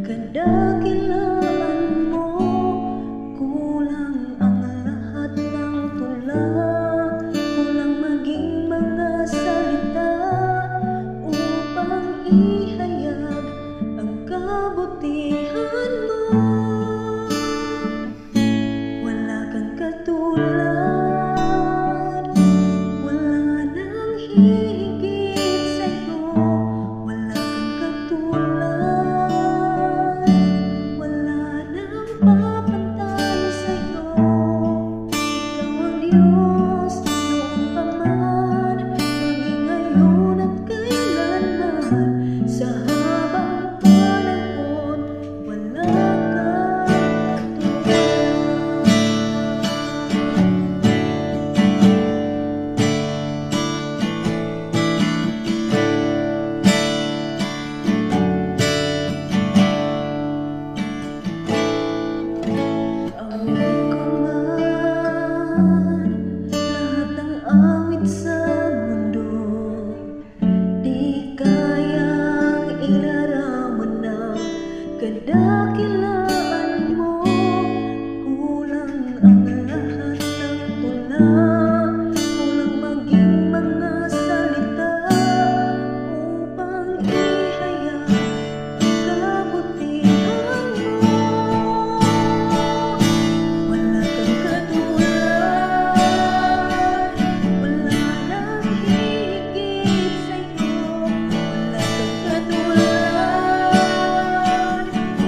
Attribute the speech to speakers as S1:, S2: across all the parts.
S1: Kadakilaan mo, kulang ang lahat ng tula, kulang maging mga salita upang ihayag ang kabutihan mo. Wala kang katulad, wala nang higit sa'yo. Wala kang katulad, wala nang papantay sa'yo. Ikaw ang Diyos noon pa man, maging ngayon at kailanman. Sa habang panahon, wala kang awit ko man lahat ng awit sa mundo, di kayang ilarawan ng kadakilaan mo. Kulang ang lahat ng tula, kulang maging mga salita upang ihayag ang kabutihan mo. Wala kang katulad, wala nang higit sa'yo. Wala kang katulad,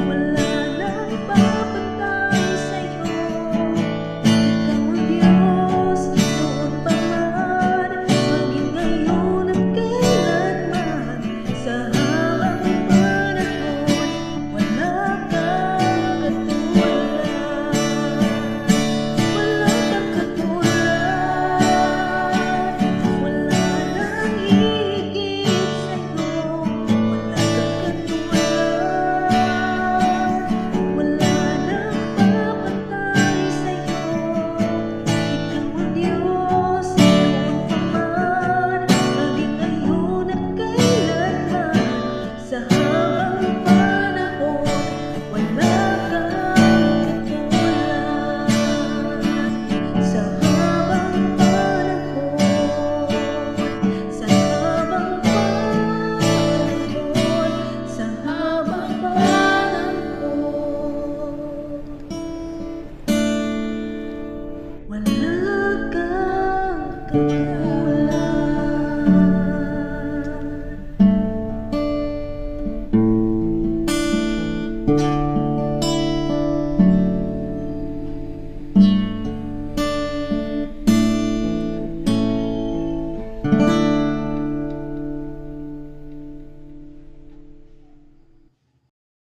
S1: wala nang papantay sa'yo. Ikaw ang Diyos noon pa man, maging ngayon at kailanman. Sa habang panahon, wala kang katulad. Wala kang katulad, wala nang higit sa'yo. Wala kang katulad, wala nang papantay sa'yo. Ikaw ang Diyos noon pa man, maging ngayon at kailanman. Sa habang panahon, wala kang katulad. Sa habang panahon, sa habang panahon, sa habang panahon, wala kang katulad.